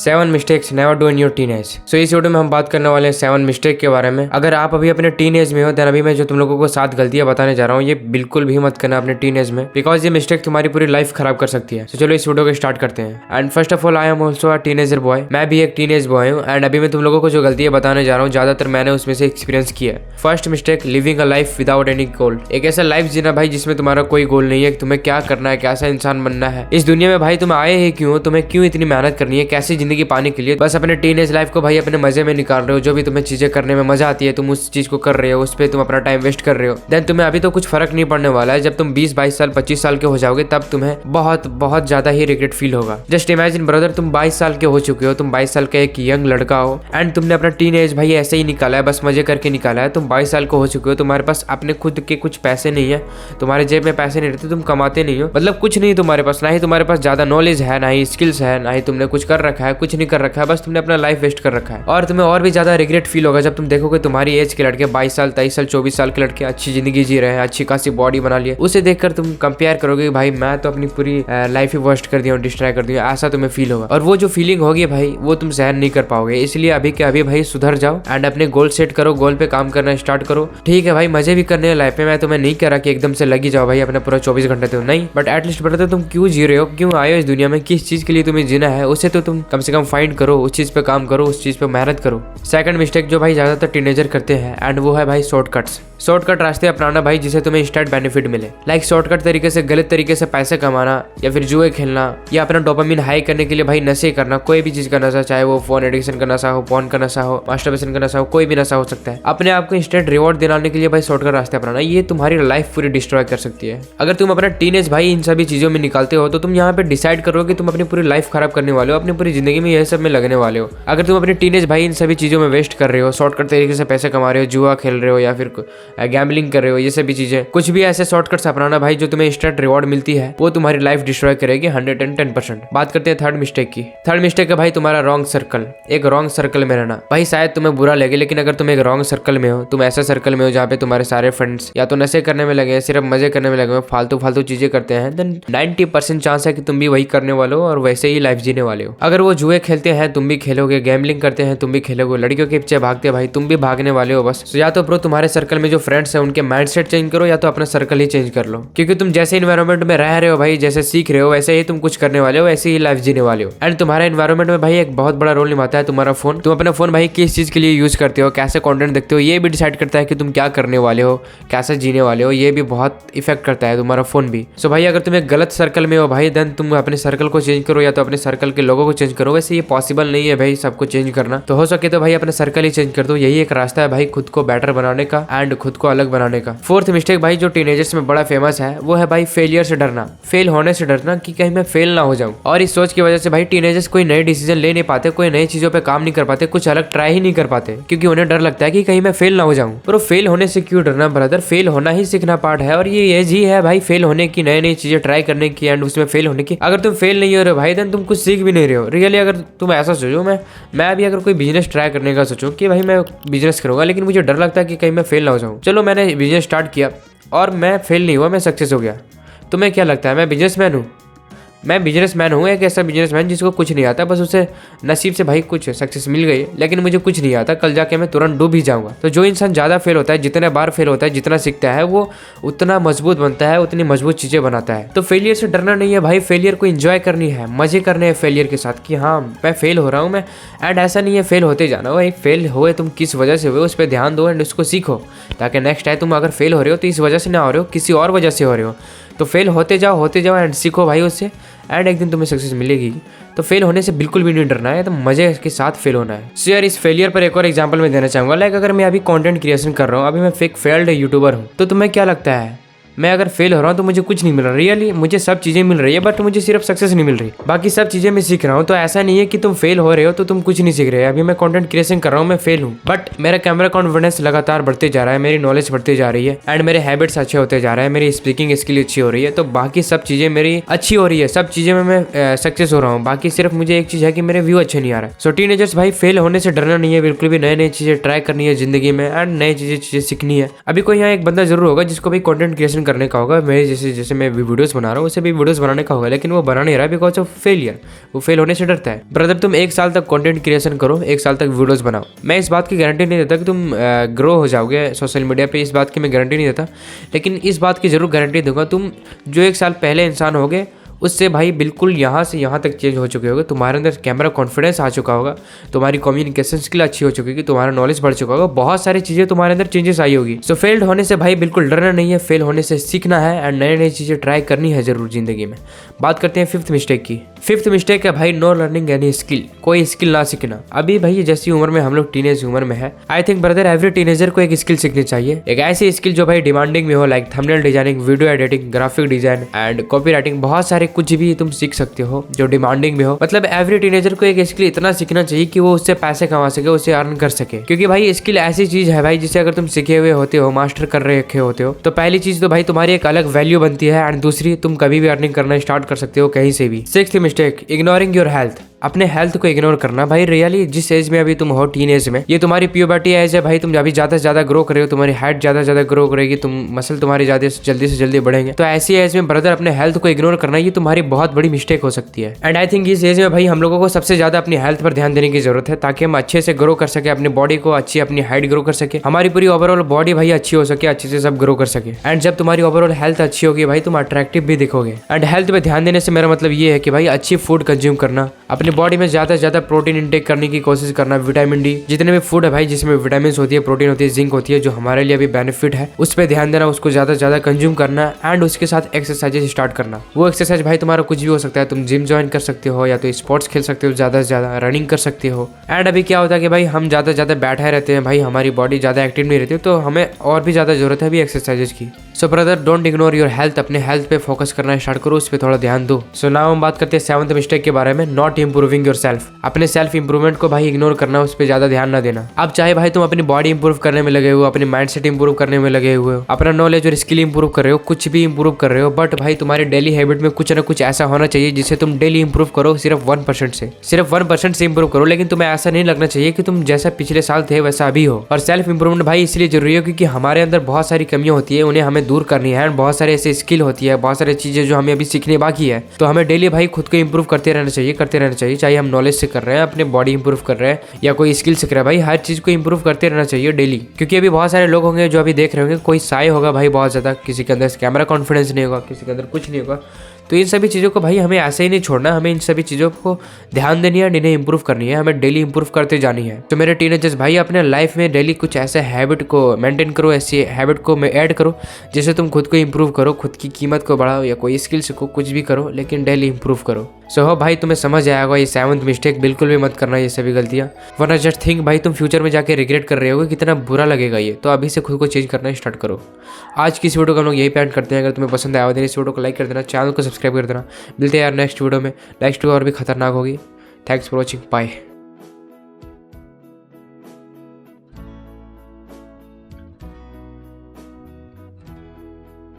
7 mistakes never do in your teenage. So इस video में हम बात करने वाले हैं 7 मिस्टेक के बारे में। अगर आप अभी अपने टीनेज में हो देन अभी मैं जो तुम लोगों को 7 गलतियां बताने जा रहा हूँ ये बिल्कुल भी मत करना अपने टीनेज में, बिकॉज ये मिस्टेक तुम्हारी पूरी लाइफ खराब कर सकती है। तो चलो इस वीडियो को स्टार्ट करते हैं। And first of all I am also a teenager boy. मैं भी एक टीनेज बॉय हूँ एंड अभी मैं तुम लोगों को जो गलतियां बताने जा रहा हूँ ज्यादातर मैंने उसमें से एक्सपीरियंस किया है। First mistake, living a life without any गोल। एक ऐसा लाइफ जीना भाई जिसमें तुम्हारा कोई गोल नहीं है कि तुम्हें क्या करना है, कैसा इंसान बनना है इस दुनिया में। भाई तुम आए ही क्यों, तुम्हें क्यों इतनी मेहनत करनी है, कैसी जिंदगी पाने के लिए। बस अपने टीनेज लाइफ को भाई अपने मजे में निकाल रहे हो। जो भी तुम्हें चीजें करने में मजा आती है तुम उस चीज को कर रहे हो, उस पर तुम अपना टाइम वेस्ट कर रहे हो। देन तुम्हें अभी तो कुछ फर्क नहीं पड़ने वाला है। जब तुम 20-22 साल 25 साल के हो जाओगे तब तुम्हें बहुत बहुत ज्यादा ही रिग्रेट फील होगा। जस्ट इमेजिन ब्रदर, तुम 22 साल के हो चुके हो, तुम 22 साल का एक यंग लड़का हो एंड तुमने अपना टीनेज भाई ऐसे ही निकाला है, बस मजे करके निकाला है। तुम 22 साल को हो चुके हो, तुम्हारे पास अपने खुद के कुछ पैसे नहीं है, तुम्हारे जेब में पैसे नहीं रहते, तुम कमाते नहीं हो, मतलब कुछ नहीं तुम्हारे पास, ना ही तुम्हारे पास ज्यादा नॉलेज है, ना ही स्किल्स है, ना ही तुमने कुछ कर रखा है, कुछ नहीं कर रखा है, बस तुमने अपना लाइफ वेस्ट कर रखा है। और तुम्हें और भी ज्यादा रिग्रेट फील होगा जब तुम देखोगे तुम्हारी एज के लड़के 22 साल 23 साल 24 साल के लड़के अच्छी जिंदगी जी रहे हैं, अच्छी खासी बॉडी बना लिए। उसे देखकर तुम कंपेयर करोगे भाई मैं तो अपनी पूरी लाइफ ही वेस्ट कर दिया हूँ, डिस्ट्रॉय कर दिया, ऐसा तुम्हें फील होगा। और वो जो फीलिंग होगी भाई वो तुम सहन नहीं कर पाओगे। इसलिए अभी के अभी भाई सुधर जाओ एंड अपने गोल सेट करो, गोल पे काम करना स्टार्ट करो। ठीक है भाई मजे भी करने हैं लाइफ में, मैं तुम्हें नहीं कह रहा कि एकदम से लगी जाओ भाई अपना पूरा 24 घंटे तो नहीं, बट एटलीस्ट बताओ तुम क्यों जी रहे हो, क्यों आए हो इस दुनिया में, किस चीज के लिए तुम्हें जीना है उसे तो तुम कम से कम फाइंड करो, उस चीज पे काम करो, उस चीज पे मेहनत करो। सेकंड मिस्टेक जो भाई ज्यादातर टीनेजर करते हैं एंड वो है भाई शॉर्टकट्स। शॉर्टकट रास्ते अपनाना भाई जिसे तुम्हें इंस्टेंट बेनिफिट मिले। लाइक शॉर्टकट तरीके से, गलत तरीके से पैसे कमाना या फिर जुए खेलना या अपना डोपामिन हाई करने के लिए भाई नशे करना, कोई भी चीज का नशा, चाहे वो फोन एडिक्शन का नशा हो, फोन का नशा हो, मास्टरबेशन का नशा हो, कोई भी नशा हो सकता है। अपने आप को इंस्टेंट रिवॉर्ड दिलाने के लिए भाई शॉर्टकट रास्ते अपनाना ये तुम्हारी लाइफ पूरी डिस्ट्रॉय कर सकती है। अगर तुम अपना टीनेज भाई इन सभी चीजों में निकालते हो तो तुम यहाँ पे डिसाइड करो कि तुम अपनी पूरी लाइफ खराब करने वाले हो, अपनी पूरी जिंदगी में यह सब में लगने वाले हो। अगर तुम अपनी टीनेज भाई इन सभी चीजों में वेस्ट कर रहे हो, शॉर्टकट तरीके से पैसे कमा रहे हो, जुआ खेल रहे हो या फिर गैम्बलिंग कर रहे हो, ये सभी चीजें, कुछ भी ऐसे शॉर्टकट्स अपनाना भाई जो तुम्हें इंस्टेंट रिवॉर्ड मिलती है वो तुम्हारी लाइफ डिस्ट्रॉय करेगी 110%। बात करते हैं थर्ड मिस्टेक की। थर्ड मिस्टेक है भाई तुम्हारा रॉन्ग सर्कल। एक रॉन्ग सर्कल में रहना भाई शायद तुम्हें बुरा लगे, लेकिन अगर तुम एक रॉन्ग सर्कल में हो, तुम ऐसे सर्कल में हो जहाँ पे तुम्हारे सारे फ्रेंड्स या तो नशे करने में लगे, सिर्फ मजे करने में लगे, फालतू फालतू चीजें करते हैं, देन 90% चांस है कि तुम भी वही करने वाले हो और वैसे ही लाइफ जीने वाले हो। अगर वो जुए खेलते हैं तुम भी खेलोगे, गैम्बलिंग करते हैं तुम भी खेलोगे, लड़कियों के पीछे भागते भाई तुम भी भागने वाले हो। बस या तो ब्रो तुम्हारे सर्कल में जो फ्रेंड्स हैं उनके माइंडसेट चेंज करो या तो अपना सर्कल ही चेंज कर लो, क्योंकि तुम जैसे इन्वायरमेंट में रह रहे हो भाई, जैसे सीख रहे हो वैसे ही तुम कुछ करने वाले हो, वैसे ही लाइफ जीने वाले हो। एंड तुम्हारा इन्वायरमेंट में भाई एक बहुत बड़ा रोल निभाता है तुम्हारा फोन। तुम अपना फोन भाई किस चीज के लिए यूज करते हो, कैसे कंटेंट देखते हो, ये भी डिसाइड करता है कि तुम क्या करने वाले हो, कैसे जीने वाले हो, ये भी बहुत इफेक्ट करता है तुम्हारा फोन भी। सो भाई अगर तुम एक गलत सर्कल में हो भाई देन तुम अपने सर्कल को चेंज करो या तो अपने सर्कल के लोगों को चेंज करो। वैसे ये पॉसिबल नहीं है भाई सबको चेंज करना, तो हो सके तो भाई अपने सर्कल ही चेंज कर दो, यही एक रास्ता है भाई खुद को बेटर बनाने का एंड खुद को अलग बनाने का। फोर्थ मिस्टेक भाई जो टीनेजर्स में बड़ा फेमस है वो है भाई फेलियर से डरना, फेल होने से डरना कि कहीं मैं फेल ना हो जाऊं। और इस सोच की वजह से भाई टीनेजर्स कोई नए डिसीजन ले नहीं पाते, कोई नई चीजों पे काम नहीं कर पाते, कुछ अलग ट्राई ही नहीं कर पाते, क्योंकि उन्हें डर लगता है कि कहीं मैं फेल ना हो जाऊं। पर फेल होने से क्यों डरना ब्रदर, फेल होना ही सीखना पार्ट है और ये एज ही है भाई फेल होने की, नई नई चीजें ट्राई करने की एंड उसमें फेल होने की। अगर तुम फेल नहीं हो रहे भाई देन तुम कुछ सीख भी नहीं रहे हो। रियली अगर तुम ऐसा सोचो, मैं अभी अगर कोई बिजनेस ट्राई करने का सोचूं कि भाई मैं बिजनेस करूंगा लेकिन मुझे डर लगता है कि कहीं मैं फेल ना हो जाऊं। चलो मैंने बिजनेस स्टार्ट किया और मैं फेल नहीं हुआ, मैं सक्सेस हो गया। तुम्हें क्या लगता है मैं बिजनेसमैन हूँ? मैं बिजनेसमैन हूँ, एक ऐसा बिजनेसमैन जिसको कुछ नहीं आता, बस उसे नसीब से भाई कुछ सक्सेस मिल गई लेकिन मुझे कुछ नहीं आता, कल जाके मैं तुरंत डूब ही जाऊंगा। तो जो इंसान ज़्यादा फेल होता है, जितने बार फेल होता है, जितना सीखता है वो उतना मजबूत बनता है, उतनी मजबूत चीज़ें बनाता है। तो फेलियर से डरना नहीं है भाई, फेलियर को एंजॉय करनी है, मजे करने हैं फेलियर के साथ कि हाँ मैं फेल हो रहा हूँ मैं, एंड ऐसा नहीं है फेल होते जाना। भाई फेल हुए तुम किस वजह से हुए उस पर ध्यान दो एंड उसको सीखो, ताकि नेक्स्ट टाइम तुम अगर फेल हो रहे हो तो इस वजह से ना हो रहे हो, किसी और वजह से हो रहे हो। तो फेल होते जाओ एंड सीखो भाई उससे, एंड एक दिन तुम्हें सक्सेस मिलेगी। तो फेल होने से बिल्कुल भी नहीं डरना है, तो मजे के साथ फेल होना है। सो यार इस फेलियर पर एक और एग्जांपल मैं देना चाहूँगा। लाइक अगर मैं अभी कंटेंट क्रिएशन कर रहा हूँ, अभी मैं फेक फेल्ड यूट्यूबर हूँ, तो तुम्हें क्या लगता है मैं अगर फेल हो रहा हूँ तो मुझे कुछ नहीं मिल रहा? रियली मुझे सब चीज़ें मिल रही है बट मुझे सिर्फ सक्सेस नहीं मिल रही, बाकी सब चीज़ें मैं सीख रहा हूँ। तो ऐसा नहीं है कि तुम फेल हो रहे हो तो तुम कुछ नहीं सीख रहे। अभी मैं कंटेंट क्रिएशन कर रहा हूँ, मैं फेल हूँ बट मेरा कैमरा कॉन्फिडेंस लगातार बढ़ते जा रहा है, मेरी नॉलेज बढ़ती जा रही है एंड मेरे हैबिट्स अच्छे होते जा रहे हैं, मेरी स्पीकिंग स्किल अच्छी हो रही है, तो बाकी सब चीज़ें मेरी अच्छी हो रही है, सब चीज़ें में मैं सक्सेस हो रहा हूँ। बाकी सिर्फ मुझे एक चीज़ है कि मेरे व्यू अच्छे नहीं आ रहा है। सो टीनेजर्स भाई फेल होने से डरना नहीं है बिल्कुल भी, नई नई चीज़ें ट्राई करनी है जिंदगी में एंड नई चीज़ें सीखनी है। अभी कोई यहाँ एक बंदा जरूर होगा जिसको भाई कंटेंट क्रिएशन करने का होगा, मेरे जैसे मैं वीडियोस बना रहा हूँ उसे भी वीडियोस बनाने का होगा, लेकिन वो बना नहीं रहा बिकॉज ऑफ फेलियर। वो फेल होने से डरता है। ब्रदर तुम 1 साल तक कंटेंट क्रिएशन करो, 1 साल तक वीडियोस बनाओ। मैं इस बात की गारंटी नहीं देता कि तुम ग्रो हो जाओगे सोशल मीडिया पे, इस बात की मैं गारंटी नहीं देता, लेकिन इस बात की जरूर गारंटी दूंगा तुम जो 1 साल पहले इंसान होगे उससे भाई बिल्कुल यहाँ से यहाँ तक चेंज हो चुके होगे। तुम्हारे अंदर कैमरा कॉन्फिडेंस आ चुका होगा, तुम्हारी कम्युनिकेशन स्किल अच्छी हो चुकी होगी, तुम्हारा नॉलेज बढ़ चुका होगा, बहुत सारी चीज़ें तुम्हारे अंदर चेंजेस आई होगी। सो फेल्ड होने से भाई बिल्कुल डरना नहीं है, फेल होने से सीखना है एंड नई नई चीज़ें ट्राई करनी है जरूर जिंदगी में। बात करते हैं 5th मिस्टेक की। 5th मिस्टेक है भाई नो लर्निंग एनी स्किल, कोई स्किल ना सीखना। अभी भाई जैसी उम्र में हम लोग टीनेज उम्र में है, I think brother every teenager को एक स्किल सीखनी चाहिए, एक ऐसी स्किल जो भाई डिमांडिंग में हो, like thumbnail designing, video editing, graphic design and copy writing, बहुत सारे कुछ भी तुम सीख सकते हो जो डिमांडिंग में हो। मतलब एवरी टीनेजर को एक स्किल इतना सीखना चाहिए कि वो उससे पैसे कमा सके, उसे अर्न कर सके, क्योंकि भाई स्किल ऐसी चीज है भाई जिसे अगर तुम सीखे हुए होते हो, मास्टर कर रखे होते हो, तो पहली चीज तो भाई तुम्हारी एक अलग वैल्यू बनती है एंड दूसरी तुम कभी भी अर्निंग करना स्टार्ट कर सकते हो कहीं से भी। 6th mistake ignoring your health, अपने हेल्थ को इग्नोर करना। भाई रियली जिस एज में अभी तुम हो, टीन एज में, ये तुम्हारी प्यूबर्टी एज है भाई, तुम अभी ज्यादा से ज्यादा ग्रो कर रहे हो, तुम्हारी हाइट ज्यादा से ज्यादा ग्रो करेगी, तुम मसल तुम्हारी ज्यादा जल्दी से जल्दी बढ़ेंगे। तो ऐसी एज में ब्रदर अपने हेल्थ को इग्नोर करना ये तुम्हारी बहुत बड़ी मिस्टेक हो सकती है। एंड आई थिंक इस एज में भाई हम लोगों को सबसे ज्यादा अपनी हेल्थ पर ध्यान देने की जरूरत है, ताकि हम अच्छे से ग्रो कर सके, अपनी बॉडी को अच्छी अपनी हाइट ग्रो कर सके, हमारी पूरी ओवरऑल बॉडी भाई अच्छी हो सके, अच्छे से सब ग्रो कर सके। एंड जब तुम्हारी ओवरऑल हेल्थ अच्छी होगी भाई तुम अट्रैक्टिव भी दिखोगे। एंड हेल्थ पे ध्यान देने से मेरा मतलब ये है कि भाई अच्छी फूड कंज्यूम करना, अपनी बॉडी में ज्यादा से ज्यादा प्रोटीन इंटेक करने की कोशिश करना, विटामिन डी, जितने भी फूड है भाई जिसमें विटामिन होती है, प्रोटीन होती है, जिंक होती है, जो हमारे लिए अभी बेनिफिट है, उस पर ध्यान देना, उसको ज्यादा से ज्यादा कंज्यूम करना एंड उसके साथ एक्सरसाइजेस स्टार्ट करना। वो एक्सरसाइज भाई तुम्हारा कुछ भी हो सकता है, तुम जिम ज्वाइन कर सकते हो या तो स्पोर्ट्स खेल सकते हो, ज्यादा से ज्यादा रनिंग कर सकते हो। एंड अभी क्या होता है कि भाई हम ज्यादा से ज्यादा बैठे रहते हैं भाई, हमारी बॉडी ज्यादा एक्टिव नहीं रहती, तो हमें और भी ज्यादा जरूरत है अभी एक्सरसाइजेज की। सो brother don't ignore your health, अपने हेल्थ पे फोकस करना स्टार्ट करो, उस पर थोड़ा ध्यान दो। सो नाउ हम बात करते हैं 7th मिस्टेक के बारे में, नॉट इंप्रूविंग योर सेल्फ, अपने सेल्फ इंप्रूवमेंट को भाई इग्नोर करना, उस पर ज्यादा ध्यान ना देना। अब चाहे भाई तुम अपनी बॉडी इंप्रूव करने में लगे हुए हो, अपनी माइंडसेट इंप्रूव करने में लगे हुए हो, अपना नॉलेज और स्किल इंप्रूव कर रहे हो, कुछ भी इंप्रूव कर रहे हो, बट भाई तुम्हारे डेली हैबिट में कुछ ना कुछ ऐसा होना चाहिए जिसे तुम डेली इंप्रूव करो, सिर्फ 1% से, सिर्फ 1% से इंप्रूव करो, लेकिन तुम्हें ऐसा नहीं लगना चाहिए कि तुम जैसा पिछले साल थे वैसा अभी हो। और सेल्फ इंप्रूवमेंट भाई इसलिए जरूरी है क्योंकि हमारे अंदर बहुत सारी कमियां होती है, उन्हें हमें दूर करनी है, बहुत सारे ऐसे स्किल होती है, बहुत सारी चीजें जो हमें अभी सीखने बाकी है, तो हमें डेली भाई खुद को इंप्रूव करते रहना चाहिए, चाहे हम नॉलेज से कर रहे हैं, अपने बॉडी इंप्रूव कर रहे हैं या कोई स्किल सीख रहा है, भाई हर चीज को इंप्रूव करते रहना चाहिए डेली। क्योंकि अभी बहुत सारे लोग होंगे जो अभी देख रहे होंगे, कोई साय होगा भाई बहुत ज्यादा, किसी के अंदर कैमरा कॉन्फिडेंस नहीं होगा, किसी के अंदर कुछ नहीं होगा, तो इन सभी चीज़ों को भाई हमें ऐसे ही नहीं छोड़ना, हमें इन सभी चीज़ों को ध्यान देनी है, इन्हें इंप्रूव करनी है, हमें डेली इंप्रूव करते जानी है। तो मेरे टीनेजर्स भाई अपने लाइफ में डेली कुछ ऐसे हैबिट को मेंटेन करो, ऐसी हैबिट को ऐड करो जिससे तुम खुद को इंप्रूव करो, खुद की कीमत को बढ़ाओ या कोई स्किल सीखो, कुछ भी करो लेकिन डेली इंप्रूव करो। सो हो भाई तुम्हें समझ आएगा ये 7th मिस्टेक, बिल्कुल भी मत करना ये सभी गलतियाँ, वरना जस्ट थिंक भाई तुम फ्यूचर में जाके रिग्रेट कर रहे होगे, कितना बुरा लगेगा ये। तो अभी से खुद को चेंज करना स्टार्ट करो। आज की इस वीडियो को हम लोग यही प्लान करते हैं, अगर तुम्हें पसंद आया हो इस वीडियो को लाइक कर देना, चैनल को सब्सक्राइब कर देना। मिलते हैं यार नेक्स्ट वीडियो में, नेक्स्ट वीडियो और भी खतरनाक होगी। Thanks for watching, bye.